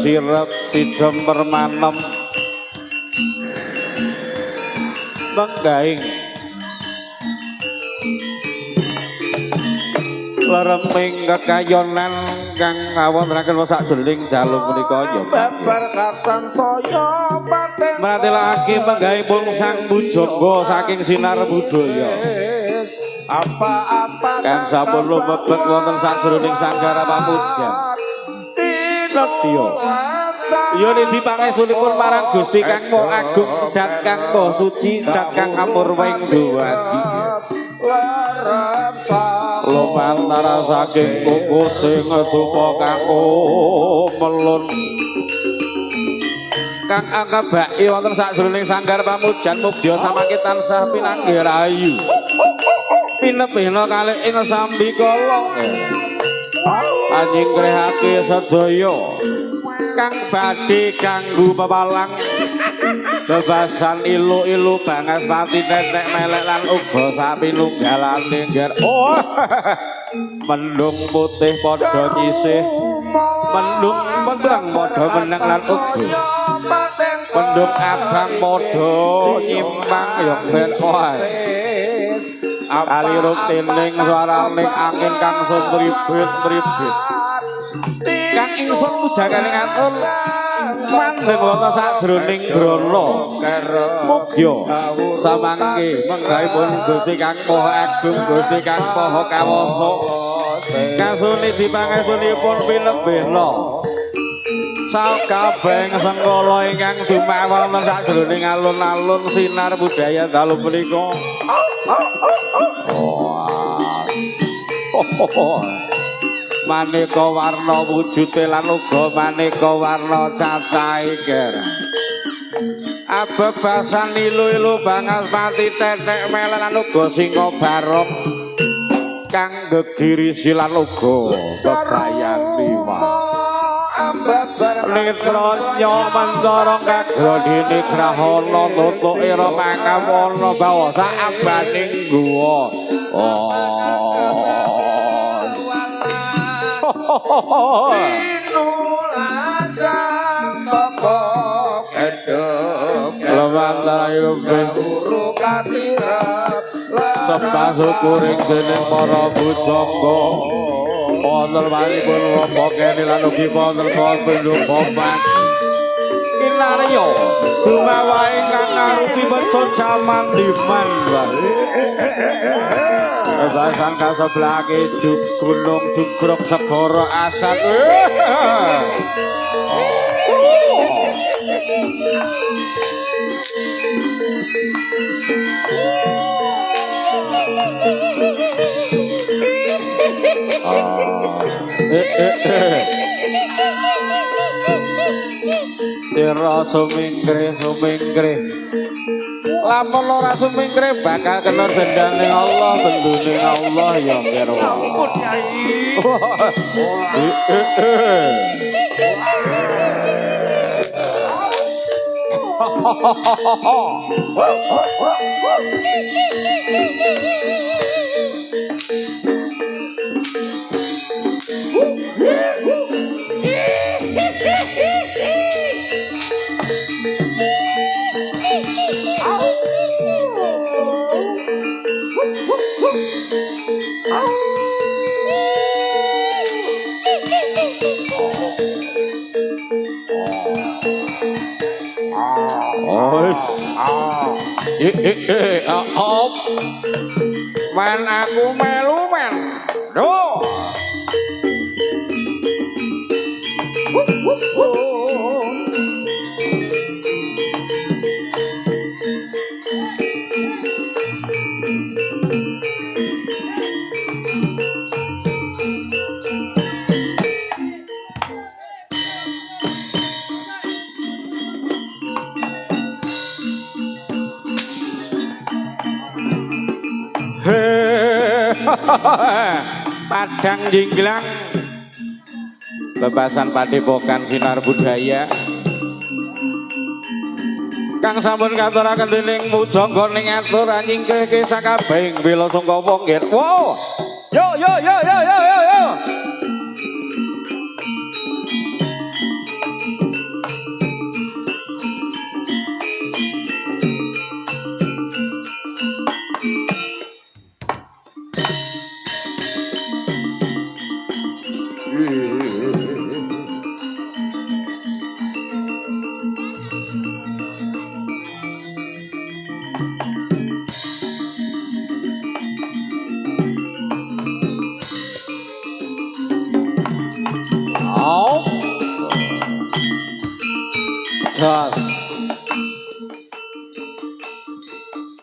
Sirep sidem permanem menggaing lereming kekayonan kang ngawontenaken sakjroning dalu punika ya babar kasan saya paten mratelake menggaing sang pujangga saking sinar budaya apa-apa kang sampun lumebet wonten sakjroning sanggara pamujan Natya yen dipangestunipun marang Gusti Kang Maha Agung dat Kang Maha Suci dat Kang Amurwing Dewadi lumantara saking kuku sing dupa kang melun kang angkabaki wonten sakjroning sanggar pamujan mugya samangke tansah pinanggih rahayu pinepena kalih ing sambikala anjing grehake sedaya kang badhe kanggo pepalang bebasan ilu-ilu bangas pati tetek melek lan uga sapinunggalane ngger oh mendung putih padha nyisih mendung pedang padha meneng lan uga mendung abang padha nyimpang ya ben alirup tining swaraning angin kang sumribit-mribit kang ingsun pujangane atur mandeng wonten sakjroning grana mugya samangke menggahipun Gusti Kang Maha Agung Gusti Kang Maha Kawasa kasuni dipangestunipun pinebena sakabeng sengkala ingkang dumawa wonten sakjroning alun-alun sinar budaya dalu punika maneka warna wujude lan uga maneka warna cacahe ger abebasan ilu-ilu bangas pati tetek melek lan uga singa barok kang gegirisi lan uga bebayan liwat Netranya mantara kagrodine grahana tutuk ira mangawana bawa saabaning guwa Inulasan pokok edep Lemantara guru kasirap Sembah syukuring dening para bujangga wonten manipun rombong kene lan ugi wonten pindhung bombat Inarya dumawa ingkang ngarupi mecut jaman diman Basan kaseblake gunung jugruk segara asat Sira sumingkre lamun ora sumingkre bakal kena dendaning Allah benduning Allah ya kira ampun Kyai Men aku melu men. Duh. Padang Jinglang bebasan padepokan sinar budaya kang sampun katuraken dening mujangga ning atur anjing keke sakabehing bela sungkawa nggih. Wow. Yo yo yo yo yo yo yo.